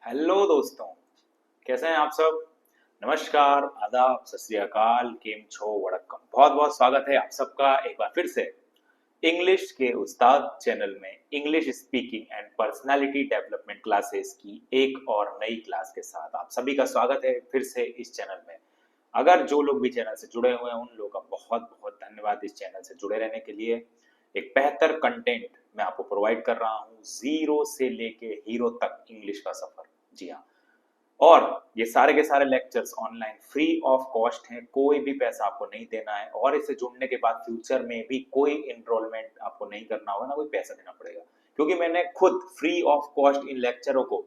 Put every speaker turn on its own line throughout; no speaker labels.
Hello दोस्तों, कैसे हैं आप सब। नमस्कार, आदाब, सत श्री अकाल, केम छो, वड़क्कम। बहुत बहुत स्वागत है आप सबका एक बार फिर से इंग्लिश के उस्ताद चैनल में English speaking and personality development classes की एक और नई क्लास के साथ आप सभी का स्वागत है फिर से इस चैनल में। अगर जो लोग भी चैनल से जुड़े हुए हैं उन लोगों का बहुत बहुत धन्यवाद इस चैनल से जुड़े रहने के लिए। एक बेहतर कंटेंट मैं आपको प्रोवाइड कर रहा हूँ, जीरो से लेके हीरो तक इंग्लिश का सफर। जी हाँ, और ये सारे के सारे lectures online free of cost हैं, कोई भी पैसा आपको नहीं देना है और इससे जुड़ने के बाद फ्यूचर में भी कोई इनरोलमेंट आपको नहीं करना होगा, ना कोई पैसा देना पड़ेगा, क्योंकि मैंने खुद फ्री ऑफ कॉस्ट इन लेक्चरों को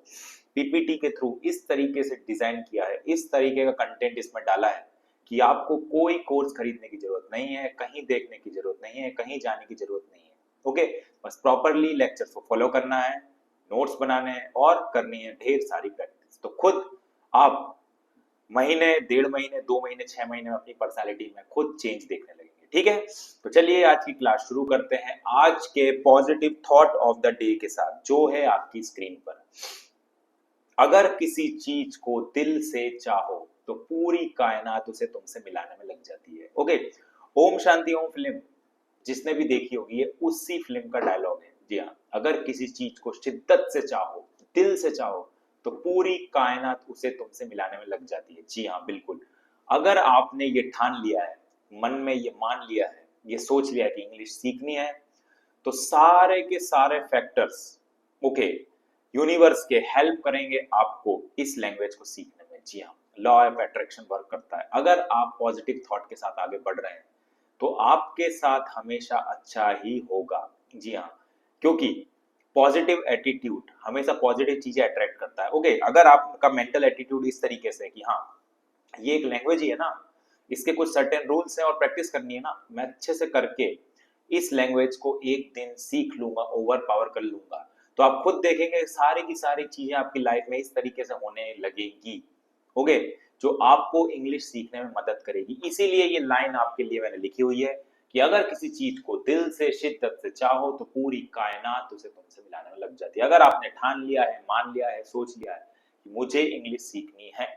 पीपीटी के थ्रू इस तरीके से डिजाइन किया है, इस तरीके का कंटेंट इसमें डाला है कि आपको कोई कोर्स खरीदने की जरूरत नहीं है, कहीं देखने की जरूरत नहीं है, कहीं जाने की जरूरत नहीं है। ओके, बस प्रॉपरली लेक्चर को फॉलो करना है, नोट्स बनाने हैं और करनी है ढेर सारी प्रैक्टिस। तो खुद आप महीने, 1.5 महीने, 2 महीने, 6 महीने में अपनी पर्सनालिटी में खुद चेंज देखने लगेंगे। ठीक है, तो चलिए आज की क्लास शुरू करते हैं आज के positive thought of the day के साथ, जो है आपकी स्क्रीन पर। अगर किसी चीज को दिल से चाहो तो पूरी कायनात उसे तुमसे मिलाने में लग जाती है। ओके, ओम शांति ओम फिल्म जिसने भी देखी होगी ये उसी फिल्म का डायलॉग है। जी हाँ, अगर किसी चीज को शिद्दत से चाहो, दिल से चाहो, तो पूरी कायनात उसे तुमसे मिलाने में लग जाती है। जी हाँ, बिल्कुल। अगर आपने ये ठान लिया है, मन में ये मान लिया है, ये सोच लिया है कि इंग्लिश सीखनी है, तो सारे के सारे फैक्टर्स ओके यूनिवर्स के हेल्प करेंगे आपको इस लैंग्वेज को सीखने में। जी हाँ, लॉ ऑफ अट्रैक्शन वर्क करता है। अगर आप पॉजिटिव थॉट के साथ आगे बढ़ रहे हैं तो आपके साथ हमेशा अच्छा ही होगा। जी हाँ, क्योंकि पॉजिटिव एटीट्यूड हमेशा पॉजिटिव चीजें अट्रैक्ट करता है। ओके, अगर आपका मेंटल एटीट्यूड इस तरीके से है कि हाँ ये एक लैंग्वेज ही है ना, इसके कुछ सर्टेन रूल्स हैं और प्रैक्टिस करनी है ना, मैं अच्छे से करके इस लैंग्वेज को एक दिन सीख लूंगा, ओवर पावर कर लूंगा, तो आप खुद देखेंगे सारी की सारी चीजें आपकी लाइफ में इस तरीके से होने लगेगी। ओके, जो आपको इंग्लिश सीखने में मदद करेगी। इसीलिए ये लाइन आपके लिए मैंने लिखी हुई है कि अगर किसी चीज को दिल से शिद्दत से चाहो तो पूरी कायनात उसे तुमसे मिलाने में लग जाती है। अगर आपने ठान लिया है, मान लिया है, सोच लिया है कि मुझे इंग्लिश सीखनी है,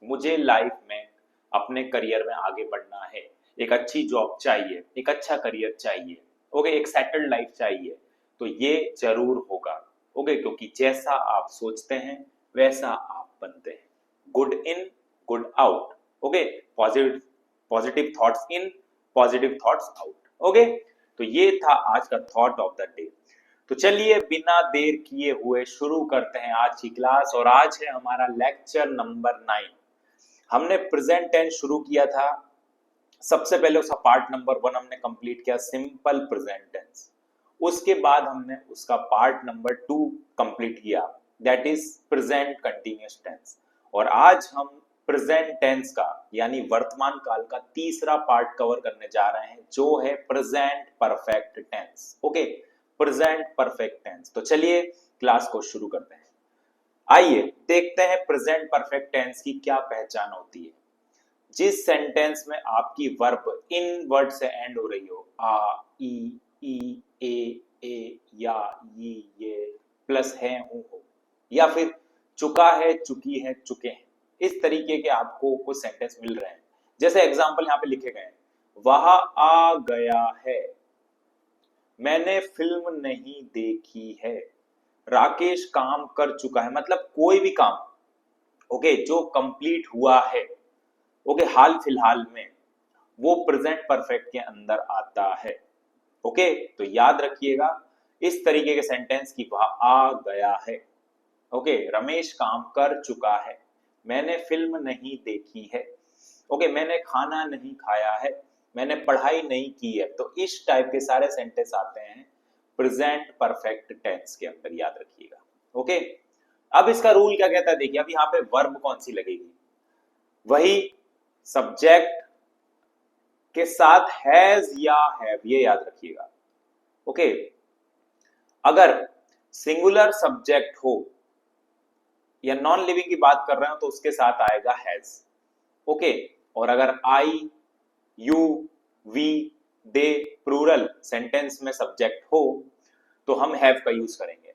मुझे लाइफ में अपने करियर में आगे बढ़ना है, एक अच्छी जॉब चाहिए, एक अच्छा करियर चाहिए, ओके, एक सेटल्ड लाइफ चाहिए, तो ये जरूर होगा। ओके, क्योंकि जैसा आप सोचते हैं वैसा आप बनते हैं। Good in, good out. Okay, positive positive thoughts in, positive thoughts out. Okay, तो ये था आज का थॉट ऑफ द डे। तो चलिए बिना देर किए हुए शुरू करते हैं आज की क्लास, और आज है हमारा लेक्चर नंबर 9। हमने प्रेजेंट टेंस शुरू किया था, सबसे पहले उसका पार्ट नंबर 1 हमने कंप्लीट किया, सिंपल प्रेजेंट टेंस। उसके बाद हमने उसका पार्ट नंबर 2 कंप्लीट किया, that is present continuous tense. और आज हम प्रेजेंट टेंस का यानी वर्तमान काल का तीसरा पार्ट कवर करने जा रहे हैं, जो है present perfect tense. Okay, present perfect tense. तो चलिए क्लास को शुरू करते हैं। आइए देखते हैं प्रेजेंट परफेक्ट टेंस की क्या पहचान होती है। जिस सेंटेंस में आपकी वर्ब इन वर्ड से एंड हो रही हो, आ, ई, ए, या, ये, प्लस है, हूं, हो, या फिर चुका है, चुकी है, चुके हैं, इस तरीके के आपको कुछ सेंटेंस मिल रहे हैं। जैसे एग्जाम्पल यहाँ पे लिखे गए हैं, वह आ गया है, मैंने फिल्म नहीं देखी है, राकेश काम कर चुका है। मतलब कोई भी काम ओके जो कंप्लीट हुआ है, ओके हाल फिलहाल में, वो प्रेजेंट परफेक्ट के अंदर आता है। ओके, तो याद रखिएगा इस तरीके के सेंटेंस की वह आ गया है, ओके रमेश काम कर चुका है, मैंने फिल्म नहीं देखी है, ओके मैंने खाना नहीं खाया है, मैंने पढ़ाई नहीं की है। तो इस टाइप के सारे सेंटेंस आते हैं प्रेजेंट परफेक्ट टेंस के अंदर, याद रखिएगा। ओके, अब इसका रूल क्या कहता है, देखिए अब यहाँ पे वर्ब कौन सी लगेगी, वही सब्जेक्ट के साथ हैज या हैव, ये याद रखिएगा। ओके, अगर सिंगुलर सब्जेक्ट हो या नॉन लिविंग की बात कर रहे हो तो उसके साथ आएगा हैज। ओके, और अगर I, you, we, they plural sentence में सब्जेक्ट हो तो हम हैव का यूज करेंगे।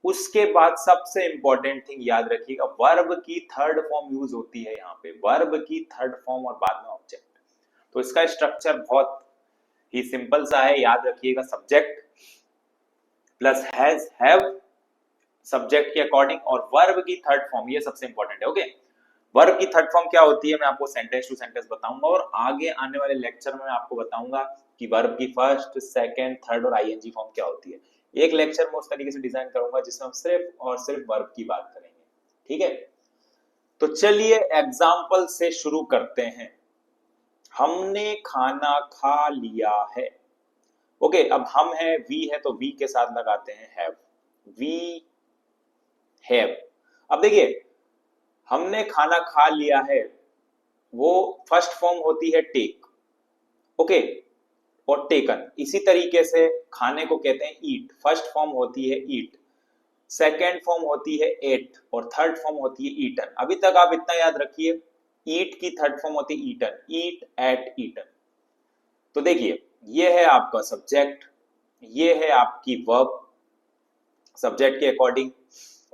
उसके बाद सबसे इंपॉर्टेंट थिंग याद रखिएगा, वर्ब की थर्ड फॉर्म यूज होती है यहाँ पे, वर्ब की थर्ड फॉर्म और बाद में ऑब्जेक्ट। तो इसका स्ट्रक्चर बहुत ही सिंपल सा है, याद रखिएगा, subject plus has have subject के अकॉर्डिंग और वर्ब की थर्ड फॉर्म, ये सबसे इंपॉर्टेंट है। ओके, वर्ब की थर्ड फॉर्म क्या होती है मैं आपको सेंटेंस टू सेंटेंस बताऊंगा और आगे आने वाले लेक्चर में आपको बताऊंगा कि वर्ब की फर्स्ट, सेकंड, थर्ड और आईएनजी फॉर्म क्या होती है। एक लेक्चर में उस तरीके से डिजाइन करूंगा जिसमें हम सिर्फ और सिर्फ वर्ब की बात करेंगे, ठीक है। तो चलिए एग्जाम्पल से शुरू करते हैं। हमने खाना खा लिया है। ओके, अब हम है, वी है, तो वी के साथ लगाते हैं हैव, वी हैव। अब देखिए, हमने खाना खा लिया है, वो फर्स्ट फॉर्म होती है टेक, ओके, और टेकन। इसी तरीके से खाने को कहते हैं ईट, फर्स्ट फॉर्म होती है ईट, सेकेंड फॉर्म होती है एट और थर्ड फॉर्म होती है ईटन। अभी तक आप इतना याद रखिए, ईट की थर्ड फॉर्म होती है ईटन, ईट, एट, ईटन। तो देखिए, ये है आपका सब्जेक्ट, ये है आपकी वर्ब सब्जेक्ट के अकॉर्डिंग,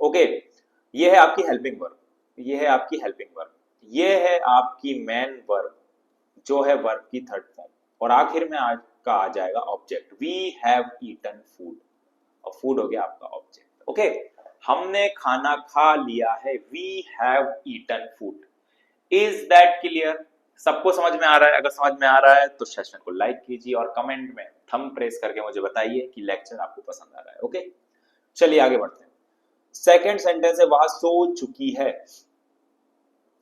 ओके, ये है आपकी हेल्पिंग वर्ब, ये है आपकी हेल्पिंग वर्ब, ये है आपकी मेन वर्ब जो है वर्ब की थर्ड फॉर्म, और आखिर में आज का आ जाएगा object, we have eaten food, और फूड हो गया आपका ऑब्जेक्ट। ओके, हमने खाना खा लिया है, we have eaten food. Is that clear? सबको समझ में आ रहा है? अगर समझ में आ रहा है तो सेशन को लाइक कीजिए और कमेंट में थंब प्रेस करके मुझे बताइए कि लेक्चर आपको पसंद आ रहा है। ओके, चलिए आगे बढ़ते हैं। सेकंड सेंटेंस है, वह सो चुकी है,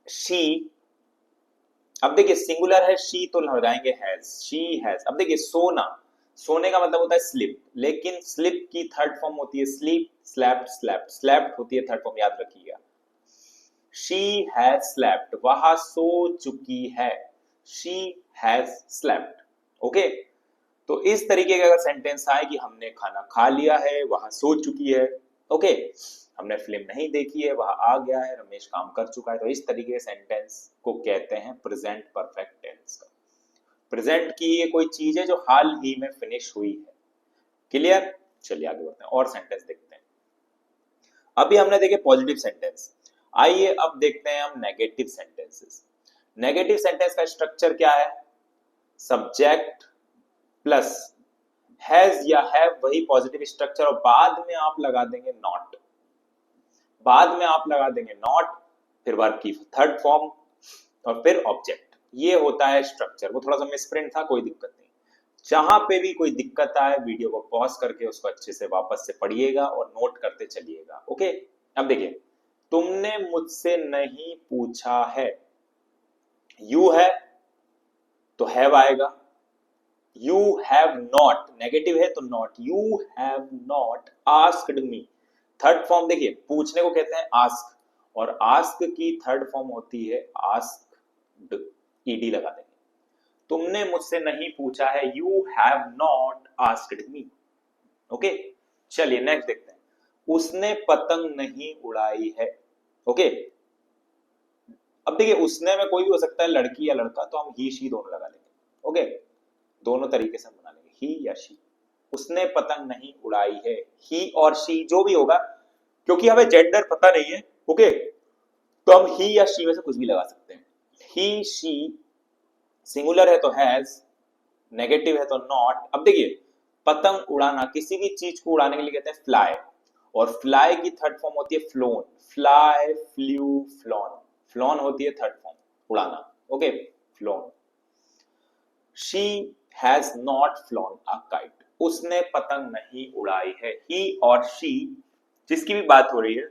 शी। अब देखिए सिंगुलर है शी तो लगाएंगे हैज, शी हैज। अब देखिए सोना, सोने का मतलब होता है स्लिप, लेकिन स्लिप की थर्ड फॉर्म होती है स्लीप, स्लैप्ड, स्लैप्ड, स्लैप्ड होती है थर्ड फॉर्म, याद रखिएगा। शी हैज स्लैप्ड, वह सो चुकी है, शी हैज स्लैप्ड। ओके, तो इस तरीके का अगर सेंटेंस आए कि हमने खाना खा लिया है, वह सो चुकी है, ओके, हमने फिल्म नहीं देखी है, वह आ गया है, रमेश काम कर चुका है, तो इस तरीके के सेंटेंस को कहते हैं प्रेजेंट परफेक्ट टेंस का। प्रेजेंट की ये कोई चीज है जो हाल ही में फिनिश हुई है। क्लियर? चलिए आगे बढ़ते हैं और सेंटेंस देखते हैं। अभी हमने देखे पॉजिटिव सेंटेंस, आइए अब देखते हैं हम नेगेटिव सेंटेंसेस। नेगेटिव सेंटेंस का स्ट्रक्चर क्या है? सब्जेक्ट प्लस हैज या हैव, वही पॉजिटिव स्ट्रक्चर, और बाद में आप लगा देंगे नॉट, बाद में आप लगा देंगे नॉट, फिर वर्ब की थर्ड फॉर्म और फिर ऑब्जेक्ट। ये होता है स्ट्रक्चर। वो थोड़ा सा मिसप्रिंट था, कोई दिक्कत नहीं। जहां पे भी कोई दिक्कत आए वीडियो को पॉज करके उसको अच्छे से वापस से पढ़िएगा और नोट करते चलिएगा। ओके, अब देखिए, तुमने मुझसे नहीं पूछा है, यू है तो हैव आएगा, यू हैव नॉट, नेगेटिव है तो not, you have not asked me, third form देखिए, पूछने को कहते हैं आस्क, और आस्क की थर्ड फॉर्म होती है आस्क्ड, ईडी लगा देंगे। तुमने मुझसे नहीं पूछा है, you have not asked me. Okay, चलिए नेक्स्ट देखते हैं। उसने पतंग नहीं उड़ाई है। ओके, अब देखिए उसने में कोई भी हो सकता है, लड़की या लड़का, तो हम ही शी दोनों लगा लेंगे। ओके, दोनों तरीके से हम बना लेंगे, ही या शी। उसने पतंग नहीं उड़ाई है, ही और शी जो भी होगा, क्योंकि हमें जेंडर पता नहीं है, ओके, तो हम ही या शी में से कुछ भी लगा सकते हैं। ही, शी, सिंगुलर है तो हैज, नेगेटिव है तो नॉट। अब देखिए, पतंग उड़ाना, किसी भी चीज को उड़ाने के लिए कहते हैं फ्लाई, और फ्लाई की थर्ड फॉर्म होती है phloem, fly, flu, flown, flown होती है थर्ड फॉर्म, उड़ाना। Okay, phloem. She has not flown a kite, उसने पतंग नहीं उड़ाई है। ही और शी जिसकी भी बात हो रही है,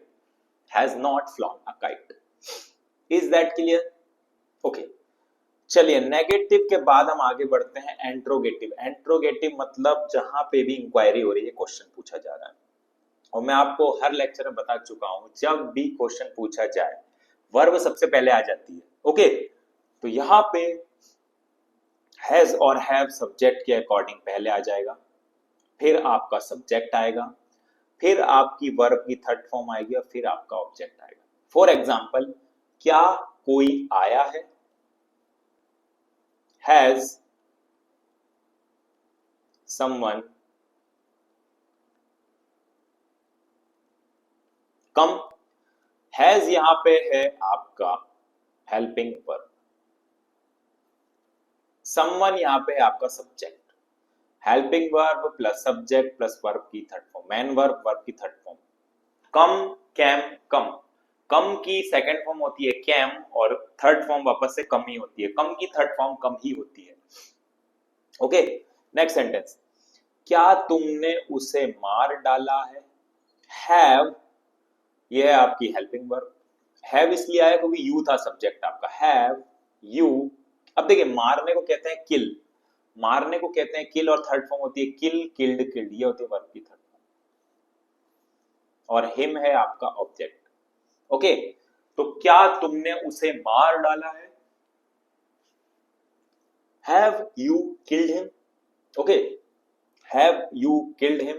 has not flown a kite. Is that clear? Okay, चलिए नेगेटिव के बाद हम आगे बढ़ते हैं एंट्रोगेटिव। एंट्रोगेटिव मतलब जहां पे भी इंक्वायरी हो रही है, क्वेश्चन पूछा जा रहा है, और मैं आपको हर लेक्चर में बता चुका हूं, जब भी क्वेश्चन पूछा जाए वर्ब सबसे पहले आ जाती है। ओके, तो यहां पे हैज और हैव सब्जेक्ट के अकॉर्डिंग पहले आ जाएगा, फिर आपका सब्जेक्ट आएगा, फिर आपकी वर्ब की थर्ड फॉर्म आएगी और फिर आपका ऑब्जेक्ट आएगा। फॉर एग्जाम्पल, क्या कोई आया है, हैज समवन कम। हैज यहां पे है आपका हेल्पिंग वर्ब, समवन यहां पे है आपका subject, helping verb plus subject plus verb की third form, main verb verb की third form. Come, came, come. Come की सेकंड फॉर्म होती है कैम और थर्ड फॉर्म वापस से कम ही होती है, कम की थर्ड फॉर्म कम ही होती है। ओके, नेक्स्ट सेंटेंस, क्या तुमने उसे मार डाला है। हैव, यह है आपकी हेल्पिंग वर्ब। हैव इसलिए आया क्योंकि यू था सब्जेक्ट आपका, हैव यू। अब देखिए मारने को कहते हैं किल, मारने को कहते हैं किल और थर्ड फॉर्म होती है किल, किल्ड, किल्ड, ये होती है वर्ब की थर्ड फॉर्म। और हिम है आपका ऑब्जेक्ट। ओके, तो क्या तुमने उसे मार डाला है, have you killed him. Okay, have you killed him,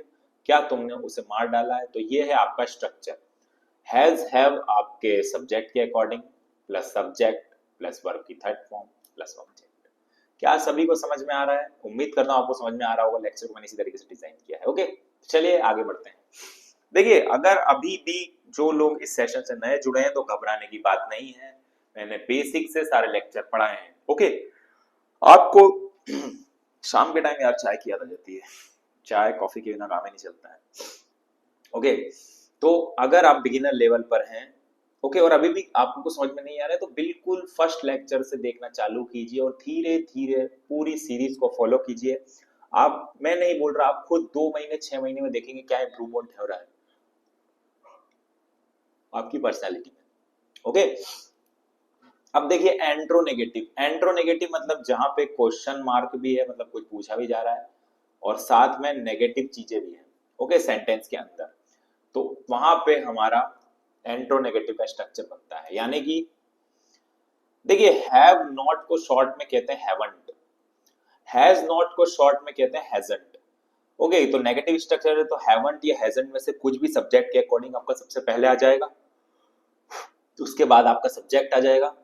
क्या तुमने उसे मार डाला है। तो ये है आपका स्ट्रक्चर, हैज हैव आपके सब्जेक्ट के according plus subject plus verb की थर्ड फॉर्म प्लस ऑब्जेक्ट। क्या सभी को समझ में आ रहा है? उम्मीद करता हूं आपको समझ में आ रहा होगा, लेक्चर को मैंने इसी तरीके से डिजाइन किया है। ओके, चलिए आगे बढ़ते हैं। देखिए अगर अभी भी जो लोग इस सेशन से नए जुड़े हैं तो घबराने की बात नहीं है, मैंने बेसिक से सारे लेक्चर पढ़ाए हैं। ओके, आपको शाम के टाइम यार चाय की याद आ जाती है, चाय कॉफी के बिना काम ही नहीं चलता है। ओके, तो अगर आप बिगिनर लेवल पर हैं, ओके, और अभी भी आपको कुछ समझ में नहीं आ रहा है तो बिल्कुल फर्स्ट लेक्चर से देखना चालू कीजिए और धीरे धीरे पूरी सीरीज को फॉलो कीजिए। आप, मैं नहीं बोल रहा, आप खुद 2 महीने 6 महीने में देखेंगे क्या इंप्रूवमेंट हो रहा है आपकी पर्सनालिटी में। ओके, अब देखिए एंट्रोनेगेटिव, एंट्रोनेगेटिव मतलब जहां पे क्वेश्चन मार्क भी है, मतलब कुछ पूछा भी जा रहा है और साथ में नेगेटिव चीजें भी है। ओके, सेंटेंस के अंदर, तो वहां पे हमारा एंट्रोनेगेटिव का स्ट्रक्चर बनता है। यानी कि देखिए हैव नॉट को शॉर्ट में कहते हैं हैवंट, हैज नॉट को शॉर्ट में कहते हैं हैजंट। ओके, तो नेगेटिव स्ट्रक्चर है तो हैवंट या हैजंट में से कुछ भी सब्जेक्ट के अकॉर्डिंग आपका सबसे पहले आ जाएगा, तो उसके बाद आपका सब्जेक्ट आ जाएगा,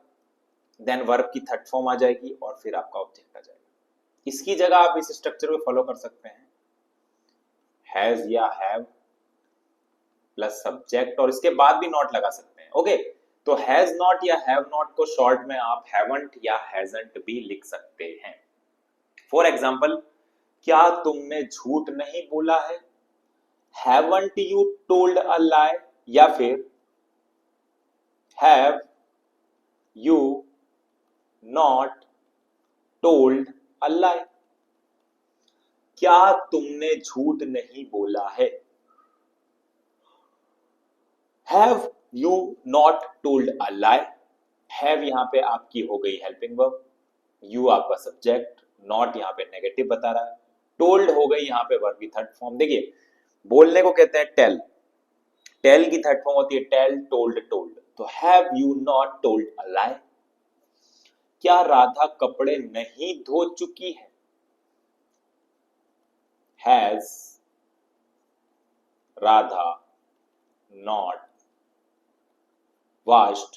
देन वर्ब की थर्ड फॉर्म आ जाएगी और फिर आपका ऑब्जेक्ट आ जाएगा। इसकी जगह आप इस स्ट्रक्चर को फॉलो कर सकते हैं, हैज या हैव प्लस सब्जेक्ट और इसके बाद भी नॉट लगा सकते हैं। ओके, तो हैज नॉट या हैव नॉट को शॉर्ट में आप हैवंट या हैजंट भी लिख सकते हैं। फॉर एग्जाम्पल, क्या तुमने झूठ नहीं बोला है, haven't you told a lie, या फिर have you not told a lie, क्या तुमने झूठ नहीं बोला है। Have you not told a lie, have यहां पे आपकी हो गई हेल्पिंग वर्ब, यू आपका सब्जेक्ट, नॉट यहां पे नेगेटिव बता रहा है, टोल्ड हो गई यहां पे वर्ब की थर्ड फॉर्म। देखिए बोलने को कहते हैं टेल, टेल की थर्ड फॉर्म होती है टेल, टोल्ड, टोल्ड। तो have you not told a lie, क्या राधा कपड़े नहीं धो चुकी है, has Radha not washed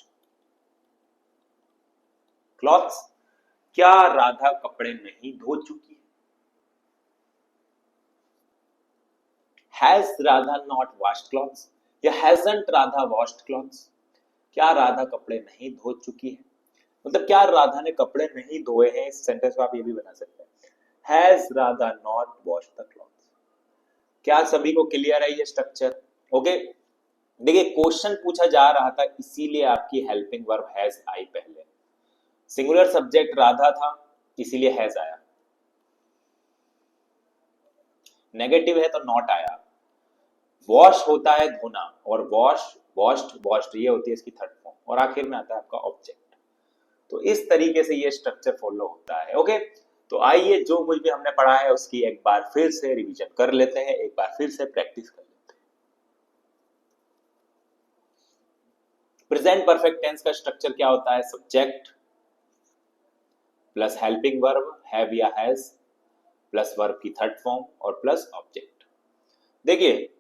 clothes, क्या राधा कपड़े नहीं धो चुकी है, has Radha not washed clothes या हैजंट राधा वॉश्ड क्लॉथ्स, क्या राधा कपड़े नहीं धो चुकी है, मतलब क्या राधा ने कपड़े नहीं धोए हैं। इस सेंटेंस को आप ये भी बना सकते हैं, has Radha not washed the clothes. क्या सभी को क्लियर है ये स्ट्रक्चर? ओके, देखिए क्वेश्चन पूछा जा रहा था इसीलिए आपकी हेल्पिंग वर्ब हैज आई पहले, सिंगुलर सब्जेक्ट राधा था इसीलिए हैज आया, नेगेटिव है तो नॉट आया, वॉश होता है धोना और वॉश, वॉश्ड, वॉश्ड ये होती है इसकी थर्ड फॉर्म और आखिर में आता है आपका ऑब्जेक्ट। तो इस तरीके से ये स्ट्रक्चर फॉलो होता है। ओके, तो आइए जो कुछ भी हमने पढ़ा है उसकी एक बार फिर से रिवीजन कर लेते हैं, एक बार फिर से प्रैक्टिस कर लेते हैं। प्रेजेंट परफेक्ट टेंस का स्ट्रक्चर क्या होता है, subject plus helping verb have या हैज प्लस वर्ब की थर्ड फॉर्म और प्लस ऑब्जेक्ट। देखिए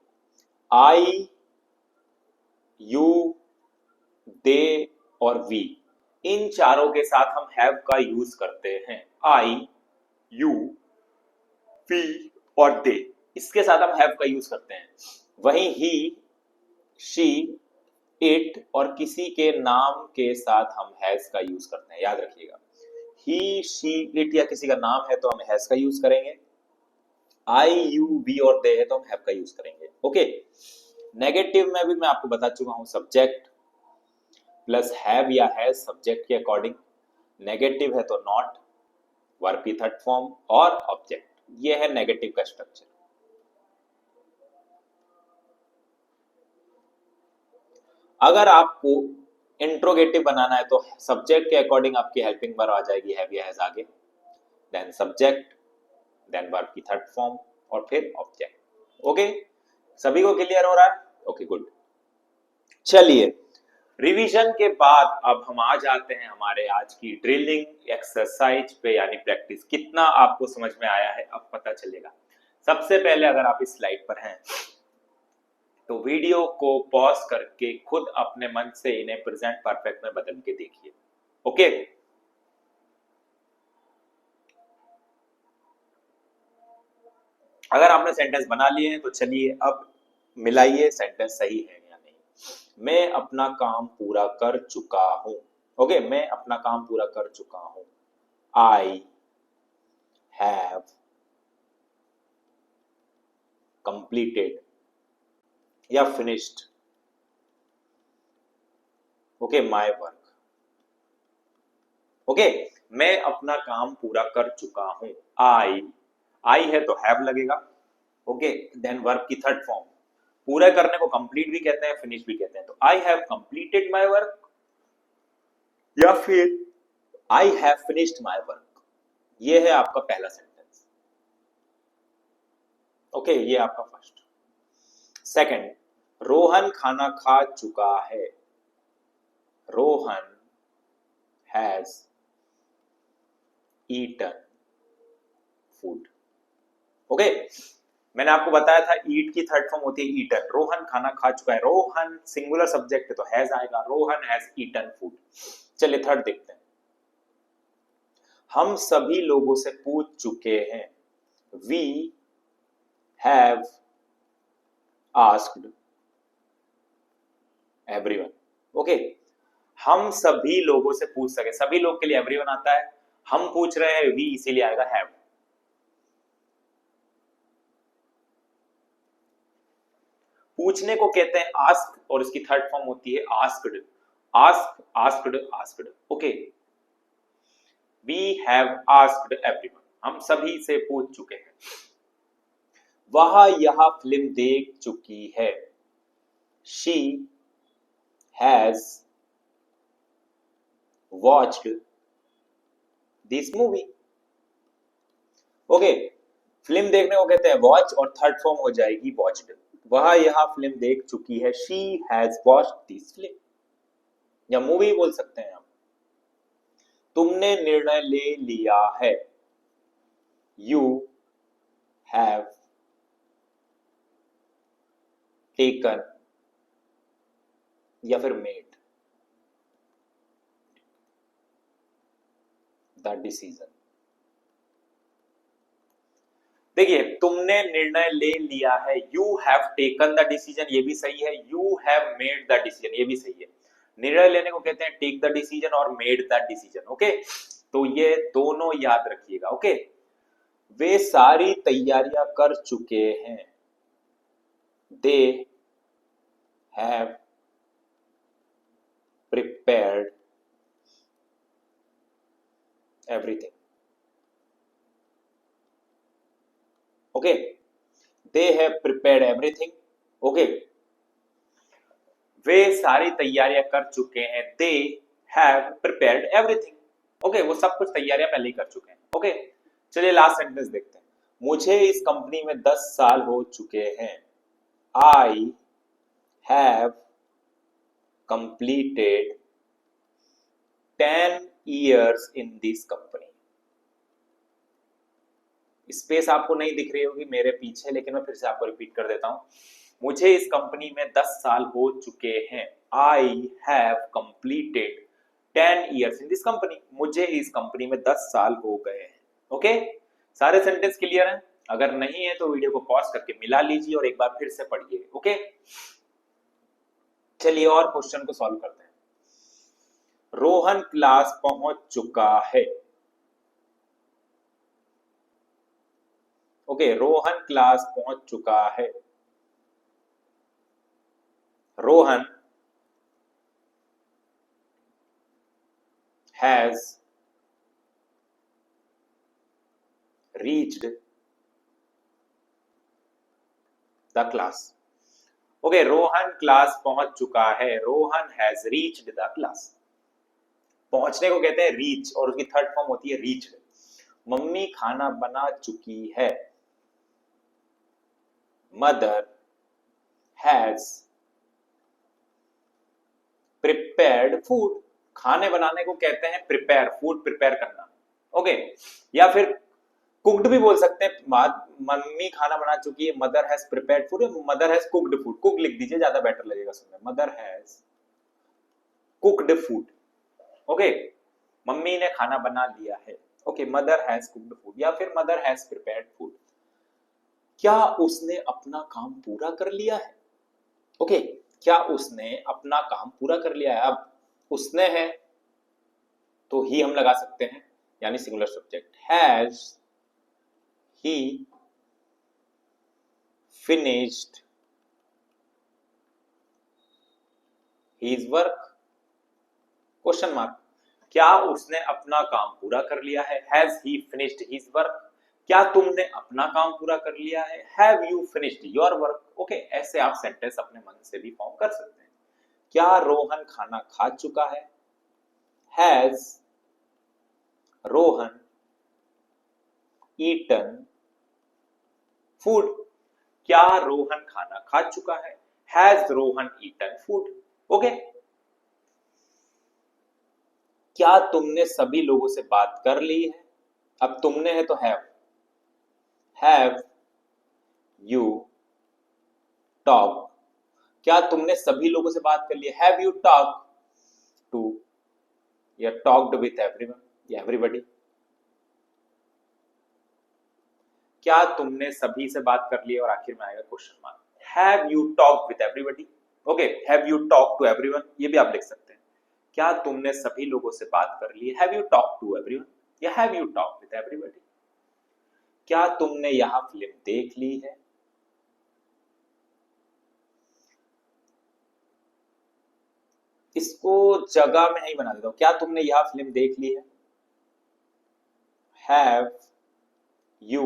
आई, यू, दे और वी, इन चारों के साथ हम हैव का यूज करते हैं, आई, यू, वी और दे, इसके साथ हम हैव का यूज करते हैं। वहीं ही, शी, इट और किसी के नाम के साथ हम हैज का यूज करते हैं, याद रखिएगा। ही, शी, इट या किसी का नाम है तो हम हैज का यूज करेंगे। आई, यू, वी और दे है तो हम हैव का यूज करेंगे। ओके, नेगेटिव में भी मैं आपको बता चुका हूं, सब्जेक्ट प्लस हैव या हैज सब्जेक्ट के अकॉर्डिंग, नेगेटिव है तो नॉट, वर्ब की थर्ड फॉर्म और ऑब्जेक्ट। ये है नेगेटिव का स्ट्रक्चर। अगर आपको इंट्रोगेटिव बनाना है तो सब्जेक्ट के अकॉर्डिंग आपकी हेल्पिंग वर्ब आ जाएगी, हैव या हैज आगे, देन सब्जेक्ट, देन वर्ब की थर्ड फॉर्म और फिर ऑब्जेक्ट। ओके, सभी को क्लियर हो रहा है? Okay, good. चलिए, रिवीजन के बाद अब हम आ जाते हैं हमारे आज की ड्रिलिंग एक्सरसाइज पे, यानी प्रैक्टिस। कितना आपको समझ में आया है अब पता चलेगा। सबसे पहले अगर आप इस स्लाइड पर हैं तो वीडियो को पॉज करके खुद अपने मन से इन्हें प्रेजेंट परफेक्ट में बदल के देखिए। ओके, अगर आपने सेंटेंस बना लिए हैं तो चलिए अब मिलाइए सेंटेंस सही है या नहीं। मैं अपना काम पूरा कर चुका हूं। ओके, मैं अपना काम पूरा कर चुका हूं। आई हैव कंप्लीटेड या finished, okay, my work. Okay, मैं अपना काम पूरा कर चुका हूं। आई है तो हैव लगेगा। ओके, देन वर्ब की थर्ड फॉर्म, पूरा करने को कंप्लीट भी कहते हैं, फिनिश भी कहते हैं। तो I have completed my work या फिर I have finished my work. ये है आपका पहला सेंटेंस। ओके, ये आपका फर्स्ट। सेकंड, रोहन खाना खा चुका है। Rohan has eaten food. Okay, मैंने आपको बताया था ईट की थर्ड फॉर्म होती है ईटन। रोहन खाना खा चुका है, रोहन सिंगुलर सब्जेक्ट है तो हैज आएगा, रोहन हैज ईटन फूड। चलिए थर्ड देखते हैं। हम सभी लोगों से पूछ चुके हैं। We have asked everyone. Okay, हम सभी लोगों से पूछ सके, सभी लोग के लिए एवरीवन आता है, हम पूछ रहे हैं वी, इसीलिए आएगा हैव। पूछने को कहते हैं आस्क और इसकी थर्ड फॉर्म होती है asked. Ask, asked, asked. Okay, we have asked everyone, हम सभी से पूछ चुके हैं। वह यह फिल्म देख चुकी है। She has watched this movie. Okay, film देखने को कहते हैं वॉच और थर्ड फॉर्म हो जाएगी वॉच्ड। वह यह फिल्म देख चुकी है। She has watched this film या मूवी बोल सकते हैं आप। तुमने निर्णय ले लिया है। यू हैव टेकन या फिर मेड द डिसीजन। देखिए, तुमने निर्णय ले लिया है, you have taken the decision, ये भी सही है। You have made the decision, ये भी सही है। निर्णय लेने को कहते हैं टेक द डिसीजन और मेड द डिसीजन। ओके, तो ये दोनों याद रखिएगा। ओके, वे सारी तैयारियां कर चुके हैं। They have prepared everything. Okay, they have prepared everything. Okay, वे सारी तैयारियां कर चुके हैं। They have prepared everything. Okay, वो सब कुछ तैयारियां पहले ही कर चुके हैं। ओके, चलिए लास्ट सेंटेंस देखते हैं। मुझे इस कंपनी में 10 साल हो चुके हैं। I have completed 10 years in this company. Space आपको नहीं दिख रही होगी मेरे पीछे, लेकिन मैं फिर से आपको रिपीट कर देता हूं। मुझे इस कंपनी में 10 साल हो चुके हैं। I have completed 10 years in this company. मुझे इस कंपनी में 10 साल हो गए हैं। ओके, सारे सेंटेंस क्लियर हैं? अगर नहीं है तो वीडियो को पॉज करके मिला लीजिए और एक बार फिर से पढ़िए। ओके, चलिए और क्वेश्चन को सॉल्व करते हैं। रोहन क्लास पहुंच चुका है। ओके, रोहन क्लास पहुंच चुका है। Rohan has reached the class. Okay, Rohan class पहुंच चुका है। Rohan has reached the class. पहुंचने को कहते हैं रीच, और उसकी थर्ड फॉर्म होती है रीच्ड। मम्मी खाना बना चुकी है। Mother has prepared food. खाने बनाने को कहते हैं प्रिपेयर, फूड प्रिपेयर करना। ओके, या फिर कुक्ड भी बोल सकते हैं। मम्मी खाना बना चुकी है, mother has prepared food, mother has cooked food. Cook लिख दीजिए, ज्यादा बेटर लगेगा सुनने। Mother has cooked food. Okay, mummy ने खाना बना लिया है। Okay, mother has cooked food या फिर मदर हैज प्रिपेयर्ड फूड। क्या उसने अपना काम पूरा कर लिया है? ओके, क्या उसने अपना काम पूरा कर लिया है? अब उसने है तो ही हम लगा सकते हैं, यानी singular subject. Has he finished his work? Question mark. क्या उसने अपना काम पूरा कर लिया है? Has he finished his work? क्या तुमने अपना काम पूरा कर लिया है? Have you finished your work? Okay, ऐसे आप सेंटेंस अपने मन से भी फॉर्म कर सकते हैं। क्या रोहन खाना खा चुका है? Has Rohan eaten food? क्या रोहन खाना खा चुका है? Has Rohan eaten food? Okay, क्या तुमने सभी लोगों से बात कर ली है? अब तुमने है तो हैव यू टॉक? क्या तुमने सभी लोगों से बात कर ली है? हैव यू टॉक टू या टॉक्ड विथ एवरीवन या एवरीबॉडी? क्या तुमने सभी से बात कर ली है? और आखिर में आएगा question mark. Have you talk with everybody? Okay, have you talk to everyone, ये भी आप लिख सकते हैं। क्या तुमने सभी लोगों से बात कर ली? Have you talk to everyone या have you talk with everybody? क्या तुमने यह फिल्म देख ली है? इसको जगह में नहीं बना देता हूं। क्या तुमने यह फिल्म देख ली है? Have you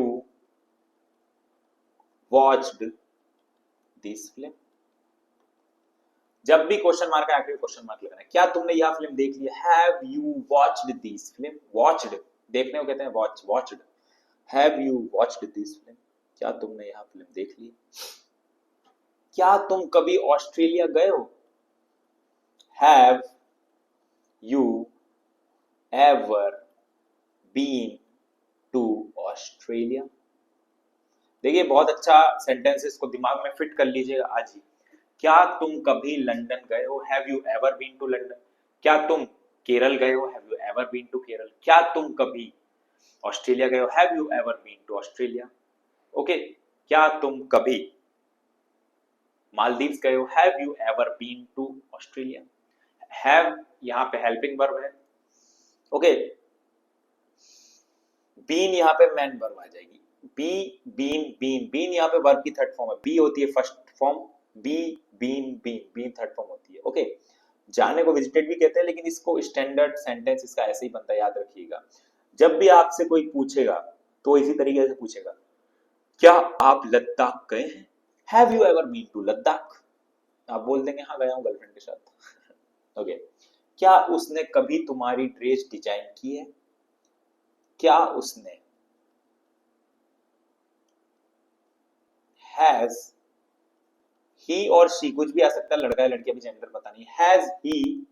watched this film? जब भी क्वेश्चन मार्क है आखिर क्वेश्चन मार्क लगाना है। क्या तुमने यह फिल्म देख ली? Have you watched this film? Watched देखने को कहते हैं watch, watched. Have you watched this film? क्या तुमने यह फिल्म देख ली? क्या तुम कभी ऑस्ट्रेलिया गए हो? Have you ever been to Australia? देखिए बहुत अच्छा सेंटेंस, इसको दिमाग में फिट कर लीजिएगा आज ही। क्या तुम कभी लंदन गए हो? Have you ever been to London? क्या तुम केरल गए हो? Have you ever been to Kerala? क्या तुम कभी ऑस्ट्रेलिया गए हो? Have you ever been to Australia? Okay, क्या तुम कभी मालदीव्स गए हो? Have you ever been to Australia? Have यहां पे हेल्पिंग वर्ब है। ओके, बीन यहां पे मैन वर्ब आ जाएगी। बी बीन बीन, बीन यहां पे वर्ब की थर्ड फॉर्म है। बी होती है first form, be been been, been third form होती है। ओके, जाने को विजिटेड भी कहते हैं, लेकिन इसको स्टैंडर्ड सेंटेंस इसका ऐसे ही बनता है, याद रखिएगा। जब भी आपसे कोई पूछेगा तो इसी तरीके से पूछेगा, क्या आप लद्दाख गए हैं? Have you ever been to Ladakh? आप बोल देंगे हाँ गया हूं गर्लफ्रेंड के साथ। ओके, क्या उसने कभी तुम्हारी ड्रेस डिजाइन की है? क्या उसने हैज ही और शी, कुछ भी आ सकता है, लड़का है लड़की, अभी जेंडर पता नहीं। हैज ही,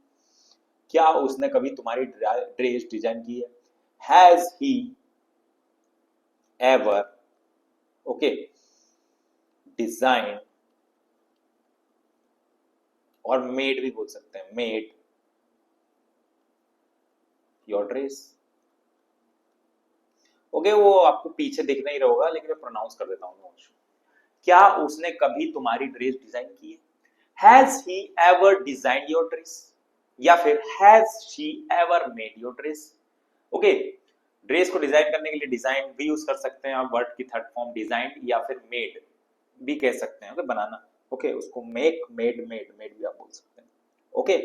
क्या उसने कभी तुम्हारी ड्रेस डिजाइन की है? Has he ever, okay, design, और मेड भी बोल सकते हैं, मेड योर ड्रेस? ओके, वो आपको पीछे दिख नहीं रहा होगा, लेकिन मैं प्रोनाउंस कर देता हूँ। क्या उसने कभी तुम्हारी ड्रेस डिजाइन की है? Has he ever designed your dress, या फिर has she ever made your dress. Okay, dress को डिजाइन करने के लिए डिजाइन भी यूज कर सकते हैं आप, वर्ड की थर्ड फॉर्म डिजाइन, या फिर मेड भी कह सकते हैं। ओके, बनाना। ओके, उसको मेक, मेड, मेड भी आप बोल सकते हैं। ओके,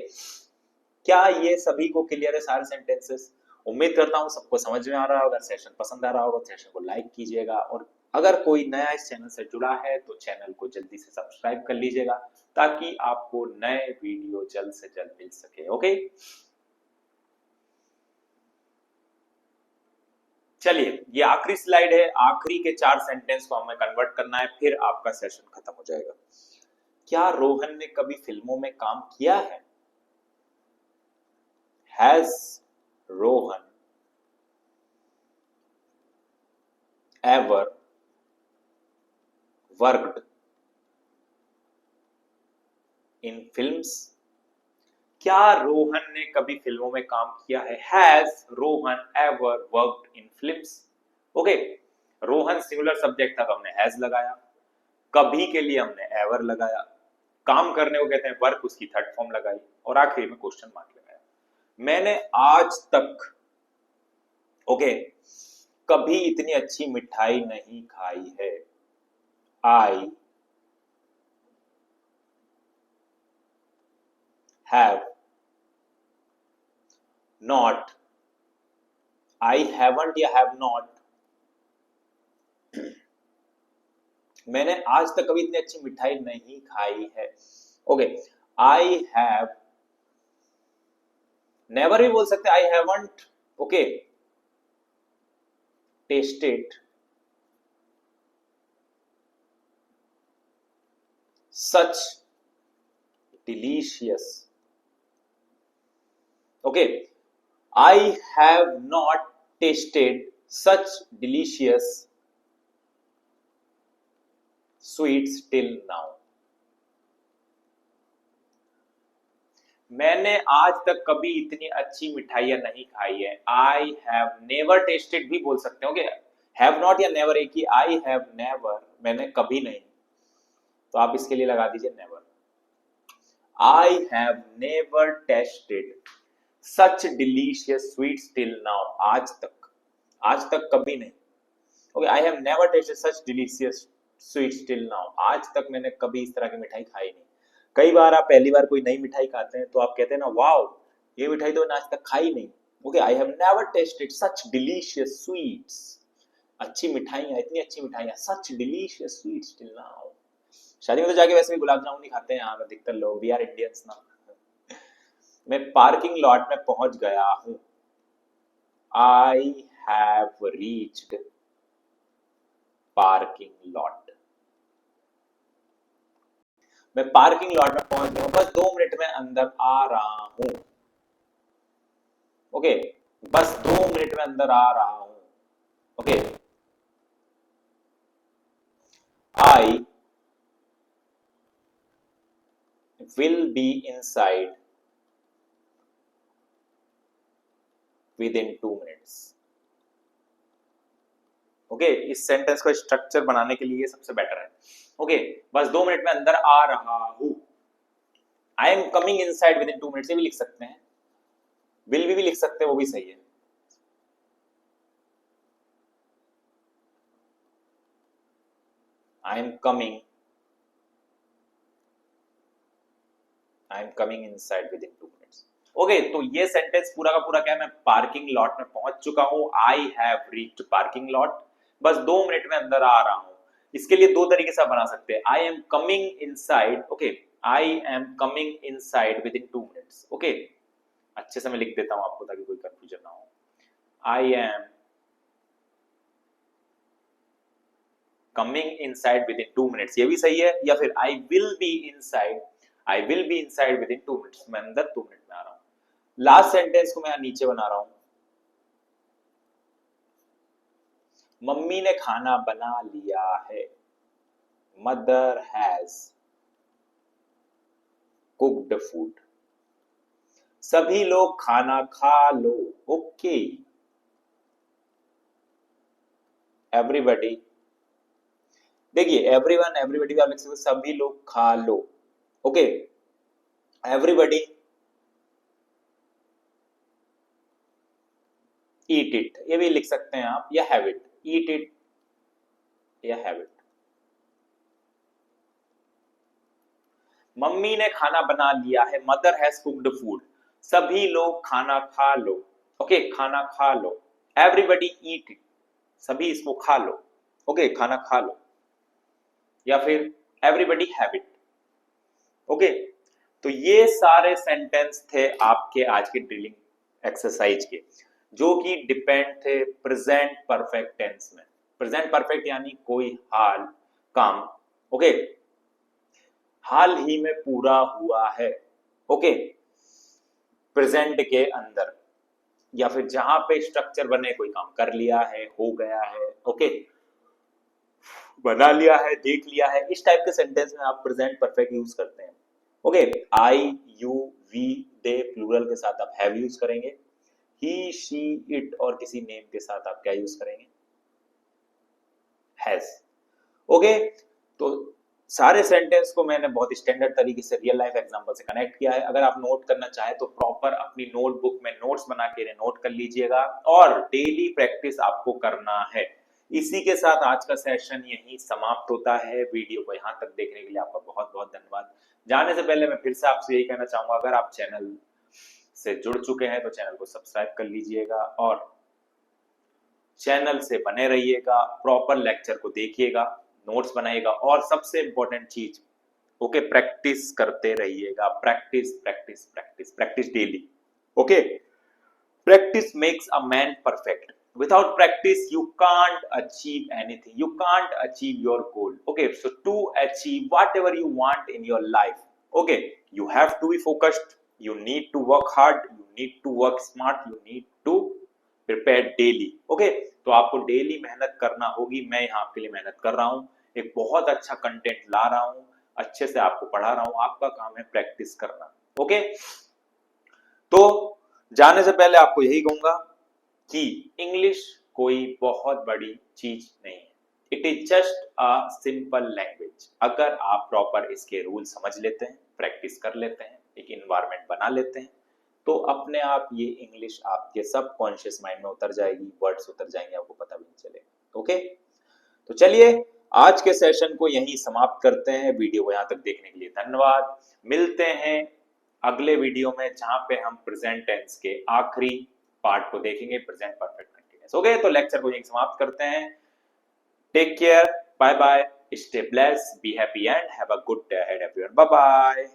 क्या ये सभी को क्लियर है सारे सेंटेंसेस? उम्मीद करता हूँ सबको समझ में आ रहा होगा। सेशन पसंद आ रहा होगा, सेशन को लाइक कीजिएगा, और अगर कोई नया इस चैनल से जुड़ा है तो चैनल को जल्दी से सब्सक्राइब कर लीजिएगा, ताकि आपको नए वीडियो जल्द से जल्द मिल सके। ओके, चलिए, ये आखिरी स्लाइड है। आखिरी के 4 सेंटेंस को हमें कन्वर्ट करना है, फिर आपका सेशन खत्म हो जाएगा। क्या रोहन ने कभी फिल्मों में काम किया है? Has Rohan ever worked in films? क्या रोहन ने कभी फिल्मों में काम किया है? Has Rohan ever worked in films? Okay, Rohan singular subject था तो हमने हैज लगाया, कभी के लिए हमने एवर लगाया, काम करने को कहते हैं वर्क, उसकी थर्ड फॉर्म लगाई, और आखिरी में क्वेश्चन मार्क लगाया। मैंने आज तक, ओके, कभी इतनी अच्छी मिठाई नहीं खाई है। I have not, I haven't या हैव नॉट, मैंने आज तक कभी इतनी अच्छी मिठाई नहीं खाई है। ओके, आई हैव, नेवर भी बोल सकते, I haven't, okay, tested such delicious, okay, I have not tasted such delicious sweets till now, मैंने आज तक कभी इतनी अच्छी मिठाइयां नहीं खाई है। आई हैव नेवर टेस्टेड भी बोल सकते हो, हैव नॉट या नेवर एक ही, आई हैव नेवर, मैंने कभी नहीं, तो आप इसके लिए लगा दीजिए never. I have never tested such delicious sweets till now, आज तक कभी नहीं। Okay, I have never tested such delicious sweets till now, आज तक मैंने कभी इस तरह की मिठाई खाई नहीं। कई बार आप पहली बार कोई नई मिठाई खाते हैं तो आप कहते हैं ना, वाओ, ये मिठाई तो मैंने आज तक खाई नहीं। Okay, I have never tested such delicious sweets, अच्छी मिठाइयां, इतनी अच्छी मिठाइयां, सच डिलीशियस स्वीट्स टिल नाउ। शादी में तो जाके वैसे भी गुलाब जामुन ही खाते हैं यहाँ अधिकतर लोग, वी आर इंडियंस ना। मैं पार्किंग लॉट में पहुंच गया हूं। I have reached parking lot, मैं पार्किंग लॉट में पहुंच गया हूं, बस 2 मिनट में अंदर आ रहा हूं। ओके, बस 2 मिनट में अंदर आ रहा हूं। Okay, I will be inside with in 2 minutes. Okay, इस सेंटेंस को स्ट्रक्चर बनाने के लिए सबसे बेटर है। ओके, बस 2 मिनट में अंदर आ रहा हूं। I am coming inside with in 2 minutes, ये भी लिख सकते हैं, विल भी लिख सकते हैं, वो भी सही है। I am coming inside with in 2 minutes. Okay, तो ये सेंटेंस पूरा का पूरा क्या है, मैं पार्किंग लॉट में पहुंच चुका हूं, I have reached parking lot, बस 2 मिनट में अंदर आ रहा हूं। इसके लिए 2 तरीके से बना सकते हैं, I am coming inside, okay, I am coming inside with in 2 minutes. Okay, अच्छे से मैं लिख देता हूं आपको ताकि कोई कंफ्यूजन ना हो। I am coming inside with in 2 minutes, ये भी सही है। या फिर I will be inside with in 2 minutes, मैं अंदर 2 मिनट में आ रहा हूं। लास्ट सेंटेंस को मैं नीचे बना रहा हूं, मम्मी ने खाना बना लिया है, मदर हैज कुक्ड फूड, सभी लोग खाना खा लो। ओके, एवरीबॉडी, देखिए एवरीवन एवरीबॉडी आप लिख सकते, सभी लोग खा लो, ओके, एवरीबडी ईट इट, ये भी लिख सकते हैं आप, या हैव इट, ईट इट या हैव इट। मम्मी ने खाना बना लिया है, मदर हैज कुक्ड फूड, सभी लोग खाना खा लो। ओके, खाना खा लो, एवरीबडी ईट इट, सभी इसको खा लो। ओके, खाना खा लो, या फिर एवरीबडी हैव इट। ओके, तो ये सारे सेंटेंस थे आपके आज के ड्रिलिंग एक्सरसाइज के, जो कि डिपेंड थे प्रेजेंट परफेक्ट टेंस में। प्रेजेंट परफेक्ट यानी कोई हाल काम, ओके, हाल ही में पूरा हुआ है। ओके, प्रेजेंट के अंदर, या फिर जहां पे स्ट्रक्चर बने, कोई काम कर लिया है, हो गया है, ओके, बना लिया है, देख लिया है, इस टाइप के सेंटेंस में आप प्रेजेंट परफेक्ट यूज करते हैं। Okay, I, you, we, they plural के साथ आप हैव यूज करेंगे। ही, शी, इट और किसी नेम के साथ आप क्या यूज करेंगे? हैज। ओके, तो सारे सेंटेंस को मैंने बहुत स्टैंडर्ड तरीके से रियल लाइफ एग्जांपल से कनेक्ट किया है। अगर आप नोट करना चाहें तो प्रॉपर अपनी नोटबुक में नोट्स बना के नोट कर लीजिएगा, और डेली प्रैक्टिस आपको करना है। इसी के साथ आज का सेशन यहीं समाप्त होता है। वीडियो को यहां तक देखने के लिए आपका बहुत बहुत धन्यवाद। जाने से पहले मैं फिर से आपसे यही कहना चाहूंगा, अगर आप चैनल से जुड़ चुके हैं तो चैनल को सब्सक्राइब कर लीजिएगा और चैनल से बने रहिएगा, प्रॉपर लेक्चर को देखिएगा, नोट्स बनाइएगा, और सबसे इंपॉर्टेंट चीज, ओके, प्रैक्टिस करते रहिएगा। Practice practice practice practice daily. Okay, practice makes a man perfect. Without practice you can't achieve anything, you can't achieve your goal. Okay, so to achieve whatever you want in your life, okay, you have to be focused, you need to work hard, you need to work smart, you need to prepare daily. Okay, तो आपको daily मेहनत करना होगी। मैं यहाँ आपके लिए मेहनत कर रहा हूँ, एक बहुत अच्छा कंटेंट ला रहा हूँ, अच्छे से आपको पढ़ा रहा हूँ, आपका काम है प्रैक्टिस करना। ओके, तो जाने से पहले आपको यही कहूंगा कि इंग्लिश कोई बहुत बड़ी चीज नहीं है, it is just a simple language. अगर आप प्रॉपर इसके रूल समझ लेते हैं, प्रैक्टिस कर लेते हैं, एक इन्वायरमेंट बना लेते हैं, तो अपने आप ये इंग्लिश आपके सब कॉन्शियस माइंड में उतर जाएगी, वर्ड्स उतर जाएंगे, आपको पता भी नहीं चलेगा। ओके, तो चलिए आज के सेशन को यहीं समाप्त करते हैं। वीडियो को यहां तक देखने के लिए धन्यवाद। मिलते हैं अगले वीडियो में, जहां पे हम प्रेजेंट टेंस के आखिरी पार्ट को देखेंगे, प्रेजेंट परफेक्ट कंटीन्यूअस। ओके, तो लेक्चर को यहीं समाप्त करते हैं। Take care, bye bye, stay blessed, be happy and have a good day ahead everyone. Bye bye.